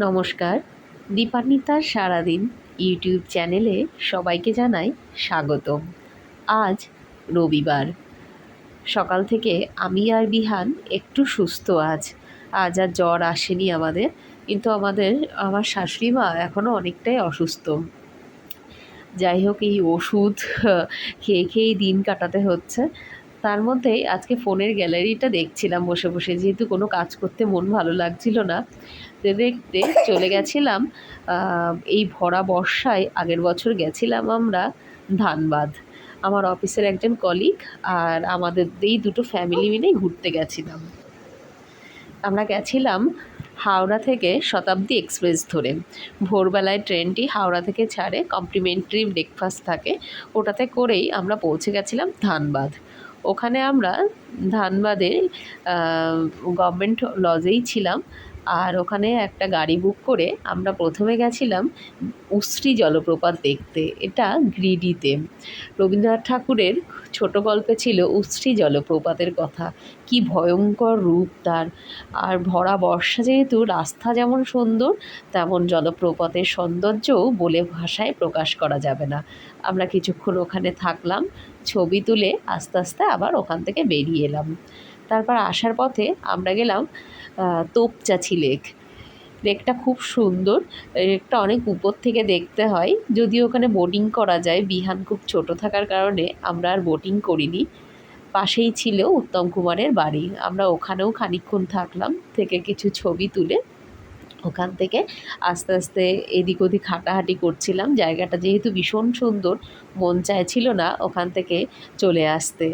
নমস্কার, দীপান্বিতার সারাদিন ইউটিউব চ্যানেলে সবাইকে জানাই স্বাগতম। আজ রবিবার, সকাল থেকে আমি আর বিহান একটু সুস্থ আজ আর জ্বর আসেনি আমাদের, কিন্তু আমার শাশুড়ি মা এখনও অনেকটাই অসুস্থ। যাই হোক, এই ওষুধ খেয়ে খেয়েই দিন কাটাতে হচ্ছে। তার মধ্যেই আজকে ফোনের গ্যালারিটা দেখছিলাম বসে বসে, যেহেতু কোনো কাজ করতে মন ভালো লাগছিল না। দেখতে চলে গেছিলাম এই ভরা বর্ষায়। আগের বছর গেছিলাম আমরা ধানবাদ, আমার অফিসের একজন কলিগ আর আমাদের এই দুটো ফ্যামিলি মিলেই ঘুরতে গেছিলাম। আমরা গেছিলাম হাওড়া থেকে শতাব্দী এক্সপ্রেস ধরে। ভোরবেলায় ট্রেনটি হাওড়া থেকে ছাড়ে, কমপ্লিমেন্টারি ব্রেকফাস্ট থাকে, ওটাতে করেই আমরা পৌঁছে গেছিলাম ধানবাদ। ওখানে আমরা ধানবাদে গভর্নমেন্ট লজেই ছিলাম। আর ওখানে একটা গাড়ি বুক করে আমরা প্রথমে গেছিলাম উশ্রী জলপ্রপাত দেখতে। এটা গ্রিডিতে। রবীন্দ্রনাথ ঠাকুরের ছোট গল্পে ছিল উশ্রী জলপ্রপাতের কথা। কি ভয়ঙ্কর রূপ তার! আর ভরা বর্ষা যেহেতু, রাস্তা যেমন সুন্দর তেমন জলপ্রপাতের সৌন্দর্যও বলে ভাষায় প্রকাশ করা যাবে না। আমরা কিছুক্ষণ ওখানে থাকলাম, ছবি তুলে আস্তে আস্তে আবার ওখান থেকে বেরিয়ে এলাম। তারপর আসার পথে আমরা গেলাম তোপচাঁচি লেকটা খুব সুন্দর। লেকটা অনেক উপর থেকে দেখতে হয়, যদিও ওখানে বোটিং করা যায়। বিহান খুব ছোট থাকার কারণে আমরা আর বোটিং করিনি। পাশেই ছিল উত্তম কুমারের বাড়ি, আমরা ওখানেও খানিকক্ষণ থাকলাম, থেকে কিছু ছবি তুলে ওখান থেকে আস্তে আস্তে এদিক ওদিক হাঁটাহাঁটি করছিলাম। জায়গাটা যেহেতু ভীষণ সুন্দর, মন চাইছিল না ওখান থেকে চলে আসতে।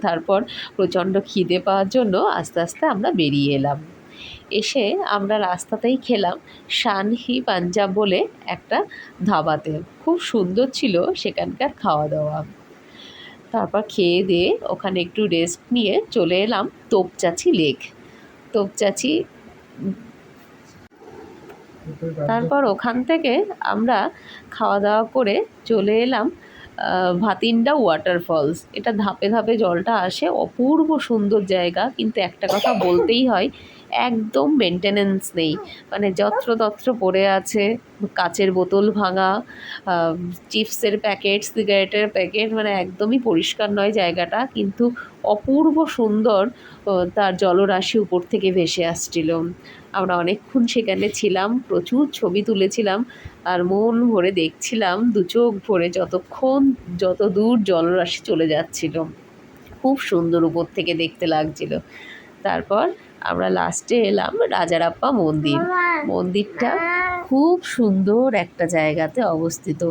তারপর প্রচণ্ড খিদে পাওয়ার জন্য আস্তে আস্তে আমরা বেরিয়ে এলাম। এসে আমরা রাস্তাতেই খেলাম শানহি পাঞ্জাব বলে একটা ধাবাতে। খুব সুন্দর ছিল সেখানকার খাওয়া দাওয়া। তারপর খেয়ে দিয়ে ওখানে একটু রেস্ট নিয়ে চলে এলাম তোপচাঁচি লেক। তোপচাঁচি তারপর ওখান থেকে আমরা খাওয়া দাওয়া করে চলে এলাম ভাতিন্ডা ওয়াটারফলস। এটা ধাপে ধাপে জলটা আসে, অপূর্ব সুন্দর জায়গা। কিন্তু একটা কথা বলতেই হয়, একদম মেনটেনেন্স নেই। মানে যত্রতত্র পড়ে আছে, কাচের বোতল ভাঙা, চিপসের প্যাকেট, সিগারেটের প্যাকেট, মানে একদমই পরিষ্কার নয় জায়গাটা। কিন্তু অপূর্ব সুন্দর তার জলরাশি উপর থেকে ভেসে আসছিল। আমরা অনেকক্ষণ সেখানে ছিলাম, প্রচুর ছবি তুলেছিলাম আর মন ভরে দেখছিলাম, দু চোখ ভরে, যত দূর জলরাশি চলে যাচ্ছিল। খুব সুন্দর উপর থেকে দেখতে লাগছিল। তারপর আমরা লাস্টে এলাম রাজারাপ্পা মন্দির। মন্দিরটা খুব সুন্দর একটা জায়গাতে অবস্থিত।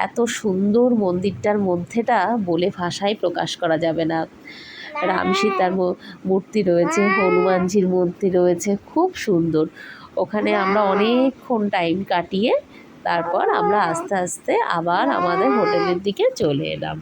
এত সুন্দর মন্দিরটার মধ্যেটা বলে ভাষায় প্রকাশ করা যাবে না। রাম সীতার মূর্তি রয়েছে, হনুমানজির মূর্তি রয়েছে, খুব সুন্দর। ওখানে আমরা অনেকক্ষণ টাইম কাটিয়ে তারপর আমরা আস্তে আস্তে আবার আমাদের হোটেলের দিকে চলে এলাম।